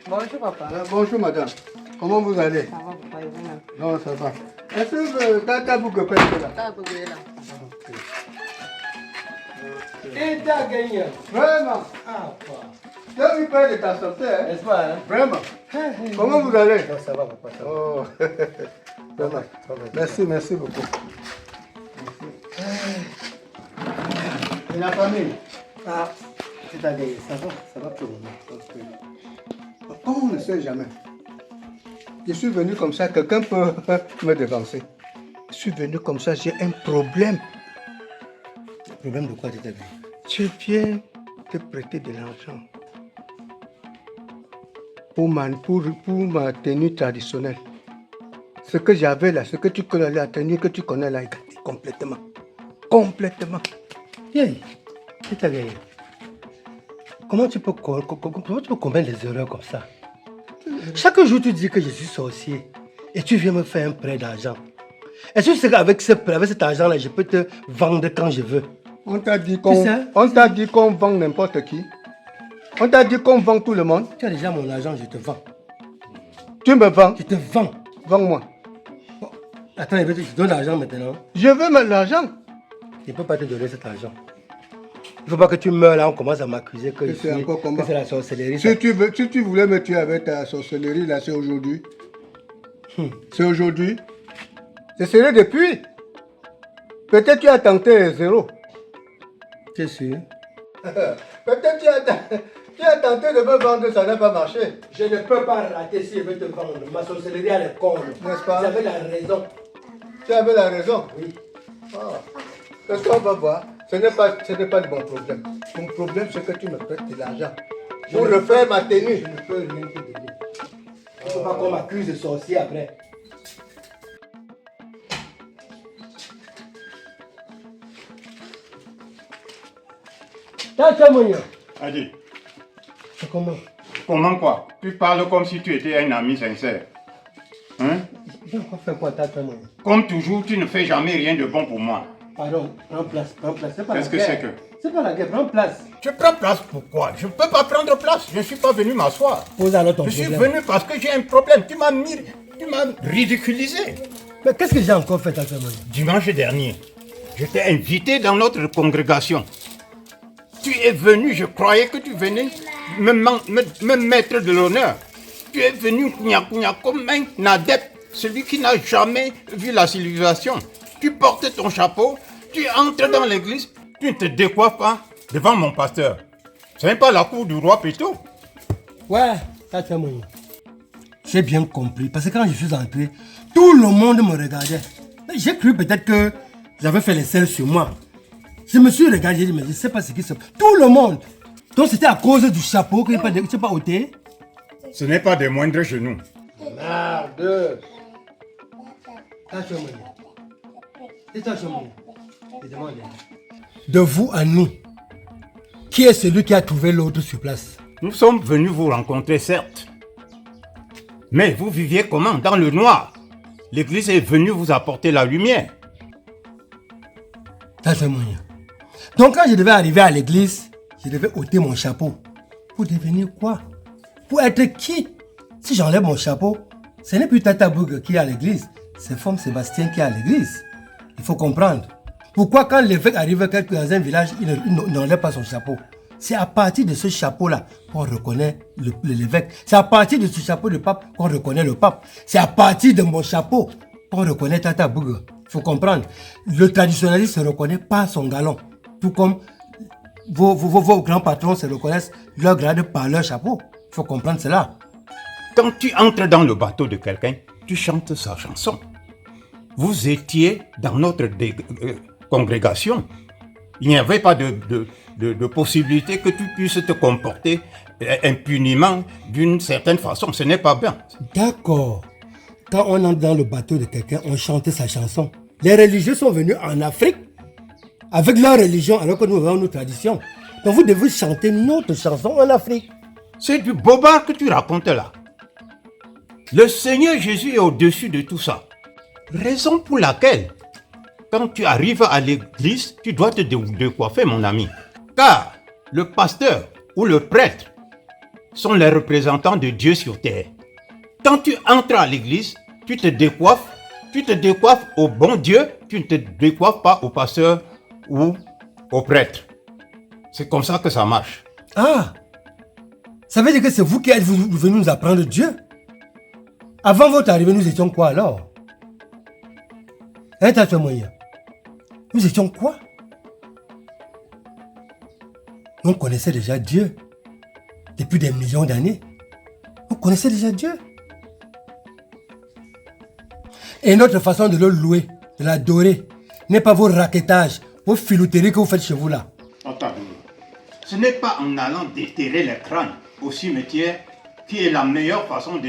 Bonjour, papa. Bonjour, madame. Comment vous allez? Ça va, papa, et vous-même? Non, ça va. Est-ce que Tata Bougue peut être là? Tata Bougue est là. Et t'as gagné? Vraiment? Ah, quoi? Tu as eu peur de ta santé, hein? N'est-ce pas, hein? Vraiment? Comment vous allez? Non, ça va, papa, ça va. Oh, vraiment. Merci beaucoup. Et la famille? Ah, c'est à dire, ça va pour le moment. On ne sait jamais. Je suis venu comme ça, quelqu'un peut me devancer. Je suis venu comme ça, j'ai un problème. Problème de quoi tu t'es vu? Je viens te prêter de l'argent pour ma tenue traditionnelle. Ce que j'avais là, ce que tu connais, la tenue que tu connais là, est gâtée complètement. Complètement. Hey, c'est à dire. Comment tu peux commettre des erreurs comme ça? Chaque jour, tu dis que je suis sorcier et tu viens me faire un prêt d'argent. Est-ce que tu sais qu'avec cet argent-là, je peux te vendre quand je veux? On t'a dit qu'on vend n'importe qui. On t'a dit qu'on vend tout le monde. Tu as déjà mon argent, je te vends. Tu me vends. Je te vends. Vends-moi. Bon, attends, je te donne l'argent maintenant. Je veux l'argent. Je ne peux pas te donner cet argent. Il ne faut pas que tu meurs là, on commence à m'accuser que c'est la sorcellerie. Si tu voulais me tuer avec ta sorcellerie, là, c'est aujourd'hui. C'est aujourd'hui. Ce serait depuis. Peut-être tu as tenté zéro. Tu es sûr? Peut-être tu as tenté de me vendre, ça n'a pas marché. Je ne peux pas rater si je veux te vendre. Ma sorcellerie, elle est con. N'est-ce pas? J'avais la raison. Tu avais la raison? Oui. Ah. Parce qu'on va voir. Ce n'est pas le bon problème. Mon problème, c'est que tu me prêtes de l'argent pour refaire ma tenue. Je ne peux rien te donner. Il ne faut pas qu'on m'accuse de sorcier après. Tata Monia. Allez, C'est comment? comment quoi? Tu parles comme si tu étais un ami sincère. Hein? Je vais faire quoi, Tata Monia? Comme toujours, tu ne fais jamais rien de bon pour moi. Pardon, prends place. C'est pas Qu'est-ce la que guerre. c'est que? C'est pas la guerre, prends place. Tu prends place pourquoi? Je ne peux pas prendre place. Je ne suis pas venu m'asseoir. Pose alors ton Je suis problème. venu parce que j'ai un problème. Tu m'as ridiculisé. Mais qu'est-ce que j'ai encore fait, Tata Monia? Dimanche dernier, je t'ai invité dans notre congrégation. Tu es venu, je croyais que tu venais me mettre de l'honneur. Tu es venu comme un adepte, celui qui n'a jamais vu la civilisation. Tu portes ton chapeau, tu entres dans l'église, tu ne te décoiffes pas devant mon pasteur. Ce n'est pas la cour du roi Péto. Ouais, Tata Monia. J'ai bien compris, parce que quand je suis entré, tout le monde me regardait. Mais j'ai cru peut-être que j'avais fait les selles sur moi. Je me suis regardé, j'ai dit, mais je ne sais pas ce qui se passe. Tout le monde. Donc c'était à cause du chapeau que je n'ai pas ôté. Ce n'est pas des moindres chez nous. Merde. Tata Monia. C'est Tata Monia. Je demande. De vous à nous, qui est celui qui a trouvé l'autre sur place? Nous sommes venus vous rencontrer, certes. Mais vous viviez comment? Dans le noir. L'église est venue vous apporter la lumière. Tata Monia. Donc quand je devais arriver à l'église, je devais ôter mon chapeau. Pour devenir quoi? Pour être qui? Si j'enlève mon chapeau, ce n'est plus Tata Bougue qui est à l'église, c'est Femme Sébastien qui est à l'église. Il faut comprendre. Pourquoi quand l'évêque arrive dans un village, il n'enlève pas son chapeau? C'est à partir de ce chapeau-là qu'on reconnaît l'évêque. C'est à partir de ce chapeau de pape qu'on reconnaît le pape. C'est à partir de mon chapeau qu'on reconnaît Tata Bougue. Il faut comprendre. Le traditionnaliste se reconnaît par son galon. Tout comme vos grands patrons se reconnaissent leur grade par leur chapeau. Il faut comprendre cela. Quand tu entres dans le bateau de quelqu'un, tu chantes sa chanson. Vous étiez dans notre congrégation. Il n'y avait pas de possibilité que tu puisses te comporter impunément d'une certaine façon. Ce n'est pas bien. D'accord. Quand on entre dans le bateau de quelqu'un, on chante sa chanson. Les religieux sont venus en Afrique avec leur religion alors que nous avons nos traditions. Donc vous devez chanter notre chanson en Afrique. C'est du bobard que tu racontes là. Le Seigneur Jésus est au-dessus de tout ça. Raison pour laquelle, quand tu arrives à l'église, tu dois te décoiffer, mon ami. Car le pasteur ou le prêtre sont les représentants de Dieu sur terre. Quand tu entres à l'église, tu te décoiffes au bon Dieu, tu ne te décoiffes pas au pasteur ou au prêtre. C'est comme ça que ça marche. Ah, ça veut dire que c'est vous qui êtes venus nous apprendre Dieu. Avant votre arrivée, nous étions quoi alors? Hein, t'as moyen? Nous étions quoi? On connaissait déjà Dieu. Depuis des millions d'années. On connaissait déjà Dieu. Et notre façon de le louer, de l'adorer, n'est pas vos raquettages, vos filouteries que vous faites chez vous là. Attends, ce n'est pas en allant déterrer les crânes au cimetière qui est la meilleure façon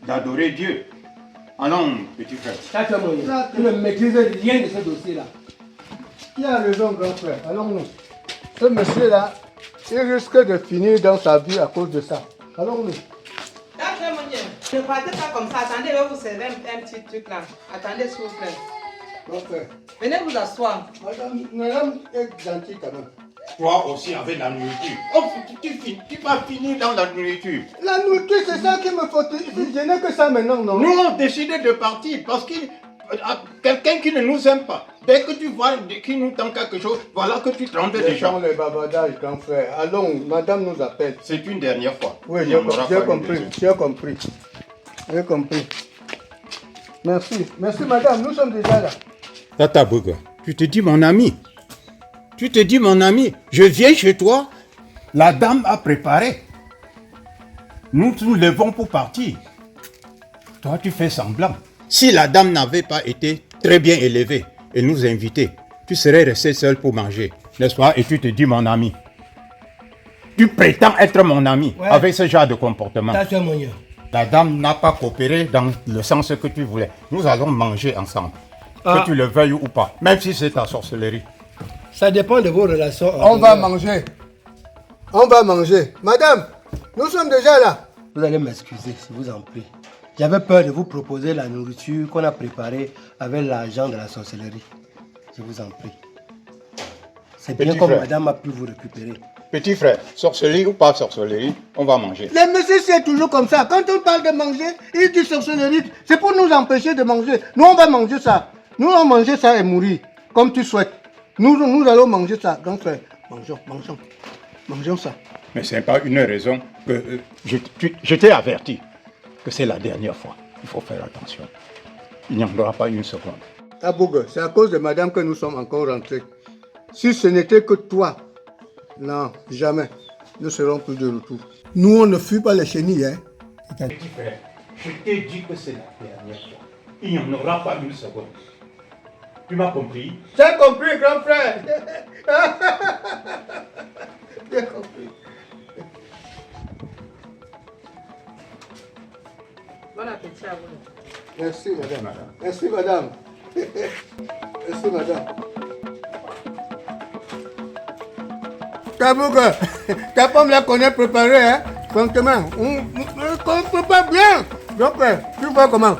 d'adorer Dieu. Allons, petit frère. Tu ne maîtrises rien de ce dossier-là. Qui a raison, grand frère? Allons-nous. Ce monsieur-là, il risque de finir dans sa vie à cause de ça. Allons-nous. Ne partez pas comme ça. Attendez, je vais vous servir un petit truc là. Attendez, s'il vous plaît. Grand frère. Venez vous asseoir. Madame est gentille quand même. Toi aussi avec la nourriture. Oh, tu vas finir dans la nourriture. La nourriture, c'est ça qui me faut. Je n'ai que ça maintenant, non? Nous avons décidé de partir parce que quelqu'un qui ne nous aime pas, dès que tu vois qu'il nous tend quelque chose, voilà que tu trembles déjà. Laissons les bavardages, grand frère. Allons, madame nous appelle. C'est une dernière fois. Oui, Il y en aura j'ai pas compris, une deuxième. j'ai compris. J'ai compris. Merci. Merci, madame. Nous sommes déjà là. Tata Boga, tu te dis mon ami. Tu te dis mon ami. Je viens chez toi. La dame a préparé. Nous nous levons pour partir. Toi, tu fais semblant. Si la dame n'avait pas été très bien élevée et nous inviter, tu serais resté seul pour manger, n'est-ce pas? Et tu te dis mon ami. Tu prétends être mon ami avec ce genre de comportement. T'as moyen. La dame n'a pas coopéré dans le sens que tu voulais. Nous allons manger ensemble. Ah. Que tu le veuilles ou pas. Même si c'est ta sorcellerie. Ça dépend de vos relations. On va manger. On va manger. Madame, nous sommes déjà là. Vous allez m'excuser, je vous en prie. J'avais peur de vous proposer la nourriture qu'on a préparée avec l'argent de la sorcellerie. Je vous en prie. C'est bien Petit comme frère. madame a pu vous récupérer. Petit frère, sorcellerie ou pas sorcellerie, on va manger. Les messieurs, c'est toujours comme ça. Quand on parle de manger, ils disent sorcellerie. C'est pour nous empêcher de manger. Nous, on va manger ça. Nous, on va manger ça et mourir, comme tu souhaites. Nous allons manger ça. Grand frère, mangeons ça. Mais ce n'est pas une raison que je t'ai averti que c'est la dernière fois. Il faut faire attention. Il n'y en aura pas une seconde. Abouga, c'est à cause de madame que nous sommes encore rentrés. Si ce n'était que toi, non, jamais, nous serons plus de retour. Nous, on ne fuit pas les chenilles, hein. Petit frère, je t'ai dit que c'est la dernière fois. Il n'y en aura pas une seconde. Tu m'as compris? J'ai compris, grand frère. J'ai compris. Bon appétit à vous. Merci, madame. Merci, madame. Merci, madame. Kabouga, ta pomme la connaît préparée, hein? Franchement, on prépare bien. Donc, tu vois comment?